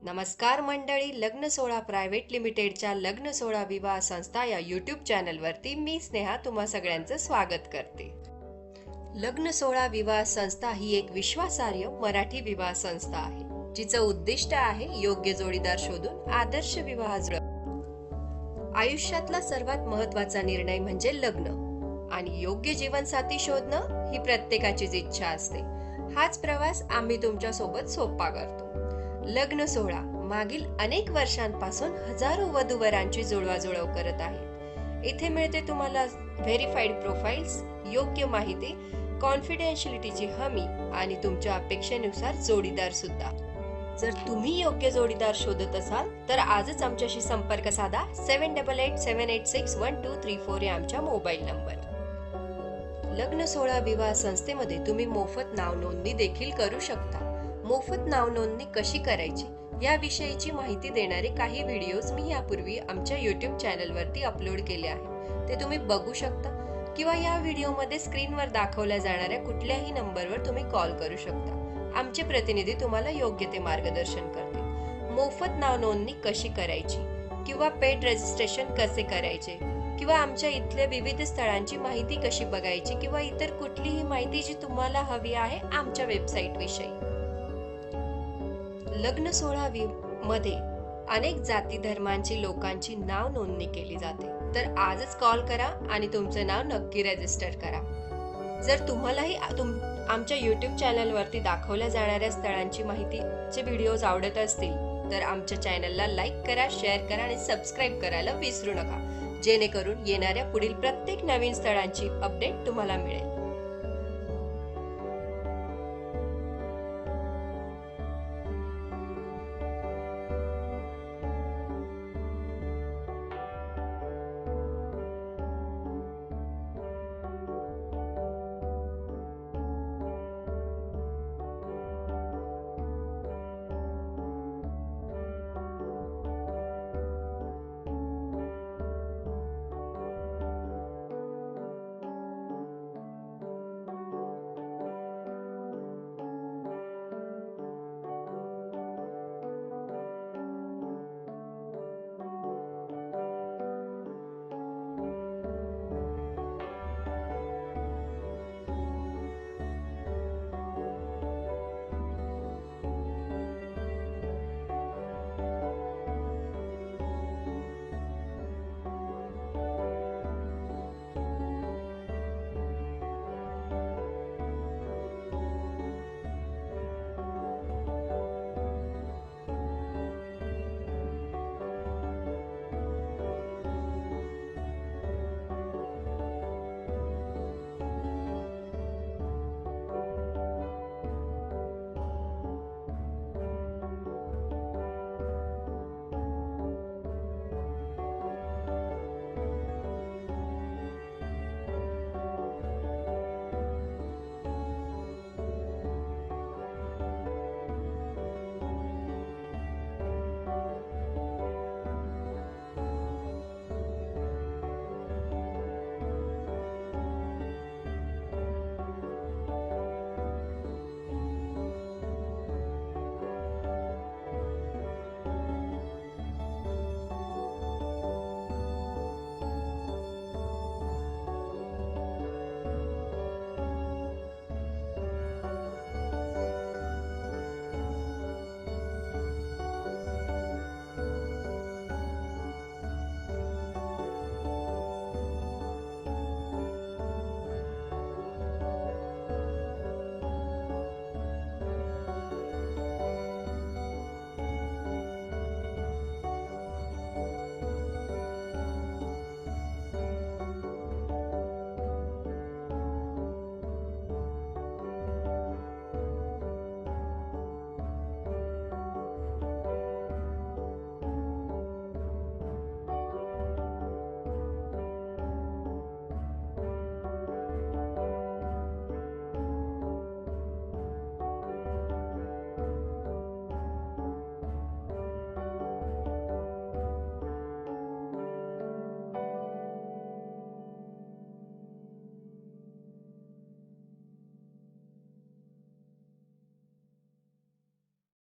नमस्कार मंडळी, लग्न सोहळा प्रायव्हेट लिमिटेडच्या लग्न सोहळा विवाह संस्था या यूट्यूब चॅनलवरती मी स्नेहा तुम्हा सगळ्यांचं स्वागत करते. लग्न सोहळा विवाह संस्था ही एक विश्वासार्ह मराठी विवाह संस्था आहे, जिचं उद्दिष्ट आहे योग्य जोडीदार शोधून आदर्श विवाह जुळवणे. आयुष्यातला सर्वात महत्वाचा निर्णय म्हणजे लग्न आणि योग्य जीवनसाथी शोधणं ही प्रत्येकाचीच इच्छा असते. हाच प्रवास आम्ही तुमच्या सोबत सोपा करतो. लग्न सोहळा मागील अनेक वर्षांपासून हजारो वधूवरांची जुळवाजुळव करत आहे. इथे मिळते तुम्हाला व्हेरीफाईड प्रोफाईल्स, योग्य माहिती, कॉन्फिडेन्शियलिटीची हमी आणि तुमच्या अपेक्षेनुसार जोडीदार सुद्धा. जर तुम्ही योग्य जोडीदार शोधत असाल तर आजच आमच्याशी संपर्क साधा. 7887861234 या आमच्या मोबाईल नंबर. लग्न सोहळा विवाह संस्थेमध्ये तुम्ही मोफत नाव नोंदणी देखील करू शकता. मोफत नाव नोंदणी कशी करायची याविषयीची माहिती देणारे काही व्हिडिओज मी यापूर्वी आमच्या YouTube चॅनलवरती अपलोड केले आहे. ते तुम्ही बघू शकता किंवा या व्हिडिओमध्ये स्क्रीनवर दाखवल्या जाणाऱ्या कुठल्याही नंबरवर तुम्ही कॉल करू शकता. आमचे प्रतिनिधी तुम्हाला योग्य ते मार्गदर्शन करतील. मोफत नाव नोंदणी कशी करायची किंवा पेड रजिस्ट्रेशन कसे करायचे किंवा आमच्या इथल्या विविध स्थळांची माहिती कशी बघायची किंवा इतर कुठलीही माहिती जी तुम्हाला हवी आहे आमच्या वेबसाईट विषयी. लग्न सोहळा मध्ये अनेक जाती धर्मांची लोकांची नाव नोंदणी केली जाते. तर आजच कॉल करा आणि तुमचं नाव नक्की रजिस्टर करा. जर तुम्हालाही आमच्या YouTube चॅनलवरती दाखवल्या जाणाऱ्या स्थळांची माहितीचे व्हिडिओज आवडत असतील तर आमच्या चॅनलला लाईक करा, शेअर करा आणि सबस्क्राईब करायला विसरू नका, जेणेकरून येणाऱ्या पुढील प्रत्येक नवीन स्थळांची अपडेट तुम्हाला मिळेल.